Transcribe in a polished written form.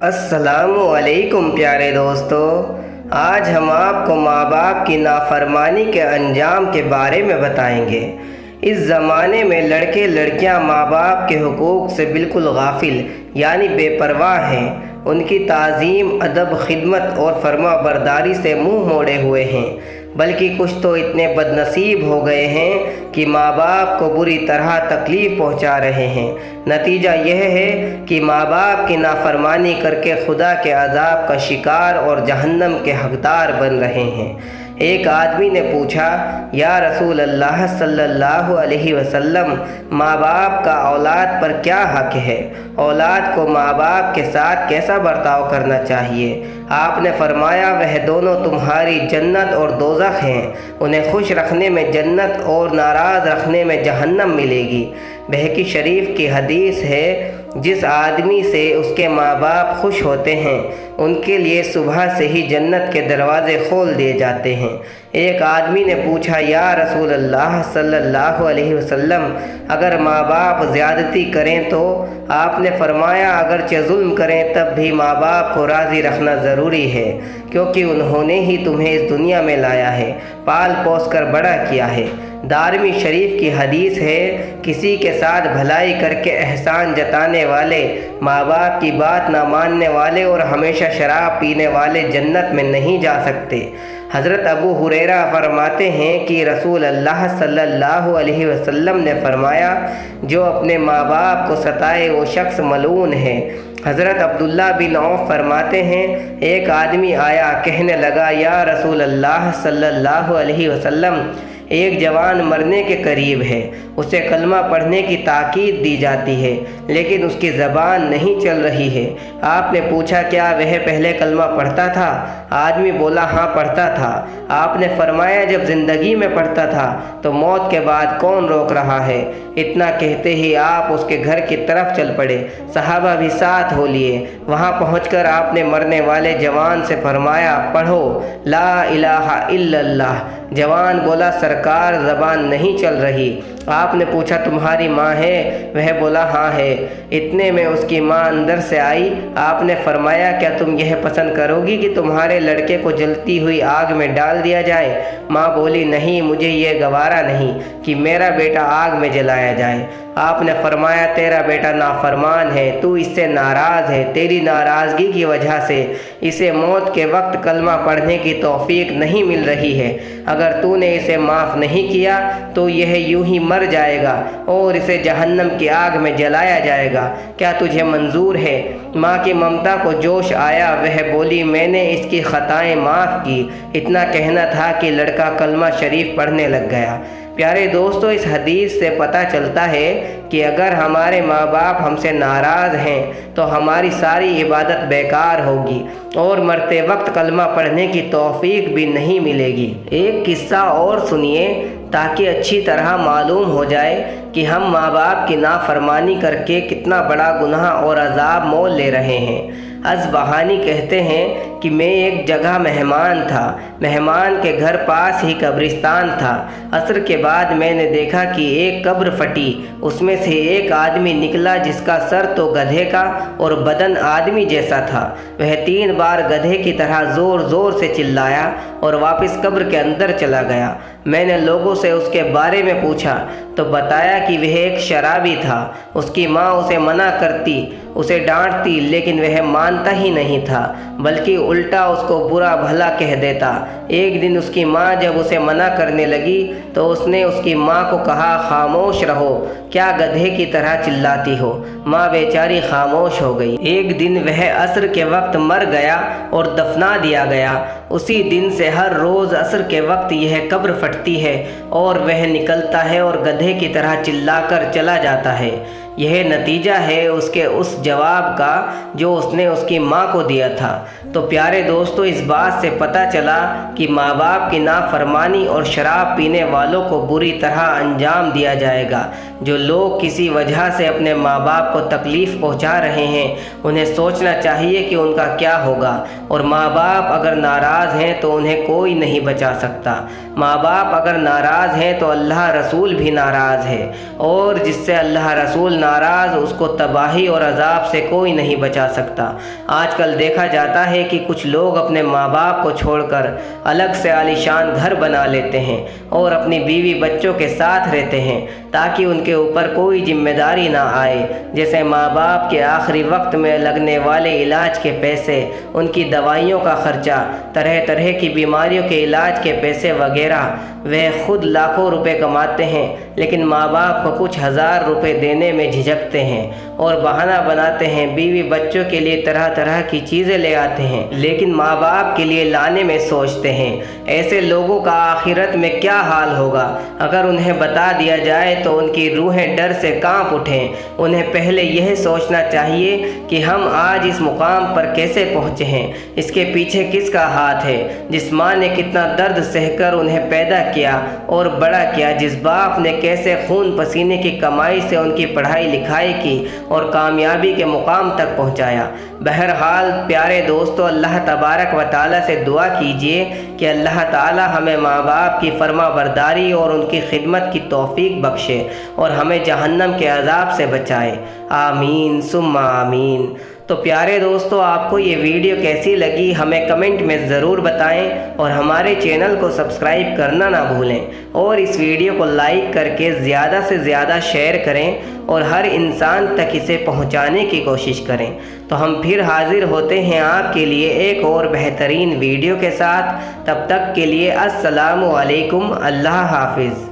अस्सलाम वालेकुम प्यारे दोस्तों। आज हम आपको माँ बाप की नाफरमानी के अंजाम के बारे में बताएंगे। इस ज़माने में लड़के लड़कियां माँ बाप के हुकूक से बिल्कुल गाफिल यानी बेपरवाह हैं। उनकी ताज़ीम, अदब, खिदमत और फर्मा बरदारी से मुंह मोड़े हुए हैं। बल्कि कुछ तो इतने बदनसीब हो गए हैं कि माँ बाप को बुरी तरह तकलीफ़ पहुँचा रहे हैं। नतीजा यह है कि माँ बाप की नाफरमानी करके खुदा के अज़ाब का शिकार और जहन्नम के हकदार बन रहे हैं। एक आदमी ने पूछा, या रसूल अल्लाह सल्लल्लाहु अलैहि वसल्लम, माँ बाप का औलाद पर क्या हक़ है? औलाद को माँ बाप के साथ कैसा बर्ताव करना चाहिए? आपने फरमाया, वह दोनों तुम्हारी जन्नत और दोज़ख हैं। उन्हें खुश रखने में जन्नत और नाराज़ रखने में जहन्नम मिलेगी। बहकी शरीफ की हदीस है, जिस आदमी से उसके माँ बाप खुश होते हैं उनके लिए सुबह से ही जन्नत के दरवाज़े खोल दिए जाते हैं। एक आदमी ने पूछा, या रसूल अल्लाह सल्लल्लाहु अलैहि वसल्लम, अगर माँ बाप ज़्यादती करें तो? आपने फरमाया, अगरचे जुल्म करें तब भी माँ बाप को राज़ी रखना ज़रूरी है, क्योंकि उन्होंने ही तुम्हें इस दुनिया में लाया है, पाल पोस कर बड़ा किया है। दारमी शरीफ की हदीस है, किसी के साथ भलाई करके एहसान जताने वाले, माँ बाप की बात ना मानने वाले और हमेशा शराब पीने वाले जन्नत में नहीं जा सकते। हज़रत अबू हुरैरा फरमाते हैं कि रसूल अल्लाह सल्लल्लाहु अलैहि वसल्लम ने फरमाया, जो अपने माँ बाप को सताए वो शख्स मलून है। हज़रत अब्दुल्ला बिन औफ फरमाते हैं, एक आदमी आया, कहने लगा, या रसूल अल्लाह सल्लल्लाहु अलैहि वसल्लम, एक जवान मरने के करीब है, उसे कलमा पढ़ने की ताकीद दी जाती है, लेकिन उसकी ज़बान नहीं चल रही है। आपने पूछा, क्या वह पहले कलमा पढ़ता था? आदमी बोला, हाँ पढ़ता था। आपने फरमाया, जब ज़िंदगी में पढ़ता था तो मौत के बाद कौन रोक रहा है? इतना कहते ही आप उसके घर की तरफ चल पड़े। सहाबा भी साथ हो लिए। वहाँ पहुँचकर आपने मरने वाले जवान से फरमाया, पढ़ो ला इलाहा इल्लल्लाह। जवान बोला, सरकार ज़बान नहीं चल रही। आपने पूछा, तुम्हारी माँ है? वह बोला, हाँ है। इतने में उसकी माँ अंदर से आई। आपने फरमाया, क्या तुम यह पसंद करोगी कि तुम्हारे लड़के को जलती हुई आग में डाल दिया जाए? माँ बोली, नहीं, मुझे ये गवारा नहीं कि मेरा बेटा आग में जलाया जाए। आपने फरमाया, तेरा बेटा नाफरमान है, तू इससे नाराज़ है। तेरी नाराज़गी की वजह से इसे मौत के वक्त कलमा पढ़ने की तौफीक नहीं मिल रही है। अगर तूने इसे माफ़ नहीं किया तो यह यूं ही मर जाएगा और इसे जहन्नम की आग में जलाया जाएगा। क्या तुझे मंजूर है? माँ की ममता को जोश आया। वह बोली, मैंने इसकी ख़ताएँ माफ़ की। इतना कहना था कि लड़का कलमा शरीफ पढ़ने लग गया। प्यारे दोस्तों, इस हदीस से पता चलता है कि अगर हमारे माँ बाप हमसे नाराज़ हैं तो हमारी सारी इबादत बेकार होगी और मरते वक्त कलमा पढ़ने की तौफीक भी नहीं मिलेगी। एक किस्सा और सुनिए ताकि अच्छी तरह मालूम हो जाए कि हम माँ बाप की नाफरमानी करके कितना बड़ा गुनाह और अजाब मोल ले रहे हैं। अज़बहानी कहते हैं कि मैं एक जगह मेहमान था। मेहमान के घर पास ही कब्रिस्तान था। असर के बाद मैंने देखा कि एक कब्र फटी, उसमें से एक आदमी निकला जिसका सर तो गधे का और बदन आदमी जैसा था। वह 3 बार गधे की तरह ज़ोर ज़ोर से चिल्लाया और वापस कब्र के अंदर चला गया। मैंने लोगों से उसके बारे में पूछा तो बताया कि वह एक शराबी था। उसकी माँ उसे मना करती, उसे डांटती, लेकिन वह मानता ही नहीं था, बल्कि उल्टा उसको बुरा भला कह देता। एक दिन उसकी माँ जब उसे मना करने लगी तो उसने उसकी माँ को कहा, खामोश रहो, क्या गधे की तरह चिल्लाती हो? माँ बेचारी खामोश हो गई। एक दिन वह असर के वक्त मर गया और दफना दिया गया। उसी दिन से हर रोज़ असर के वक्त यह कब्र फटती है और वह निकलता है और गधे की तरह चिल्लाकर चला जाता है। यह नतीजा है उसके उस जवाब का जो उसने उसकी माँ को दिया था। तो प्यारे दोस्तों, इस बात से पता चला कि माँ बाप की नाफरमानी और शराब पीने वालों को बुरी तरह अंजाम दिया जाएगा। जो लोग किसी वजह से अपने माँ बाप को तकलीफ़ पहुँचा रहे हैं उन्हें सोचना चाहिए कि उनका क्या होगा। और माँ बाप अगर नाराज़ हैं तो उन्हें कोई नहीं बचा सकता। माँ बाप अगर नाराज़ हैं तो अल्लाह रसूल भी नाराज़ है, और जिससे अल्लाह रसूल नाराज़ उसको तबाही और अजाब से कोई नहीं बचा सकता। आजकल देखा जाता है कि कुछ लोग अपने माँ बाप को छोड़कर अलग से आलीशान घर बना लेते हैं और अपनी बीवी बच्चों के साथ रहते हैं ताकि उनके ऊपर कोई जिम्मेदारी ना आए, जैसे माँ बाप के आखिरी वक्त में लगने वाले इलाज के पैसे, उनकी दवाइयों का खर्चा, तरह तरह की बीमारियों के इलाज के पैसे वगैरह। वह खुद लाखों रुपए कमाते हैं लेकिन माँ बाप को कुछ हज़ार रुपए देने में झिझकते हैं और बहाना बनाते हैं। बीवी बच्चों के लिए तरह तरह की चीज़ें ले आते हैं लेकिन माँ बाप के लिए लाने में सोचते हैं। ऐसे लोगों का आखिरत में क्या हाल होगा अगर उन्हें बता दिया जाए तो उनकी रूहें डर से कांप उठें। उन्हें पहले यह सोचना चाहिए कि हम आज इस मुकाम पर कैसे पहुँचे हैं, इसके पीछे किसका हाथ है। जिस माँ ने कितना दर्द सहकर उन्हें पैदा किया और बड़ा किया, जिस बाप ने कैसे खून पसीने की कमाई से उनकी पढ़ाई लिखाई की और कामयाबी के मुकाम तक पहुंचाया। बहरहाल प्यारे दोस्तों, अल्लाह तबारक व तआला से दुआ कीजिए कि अल्लाह ताला हमें माँ बाप की फर्माबरदारी और उनकी खिदमत की तौफीक बख्शे और हमें जहन्नम के अजाब से बचाए। आमीन सुम्मा आमीन। तो प्यारे दोस्तों, आपको ये वीडियो कैसी लगी हमें कमेंट में ज़रूर बताएं और हमारे चैनल को सब्सक्राइब करना ना भूलें और इस वीडियो को लाइक करके ज़्यादा से ज़्यादा शेयर करें और हर इंसान तक इसे पहुंचाने की कोशिश करें। तो हम फिर हाजिर होते हैं आपके लिए एक और बेहतरीन वीडियो के साथ। तब तक के लिए अस्सलामु अलैकुम। अल्लाह हाफिज़।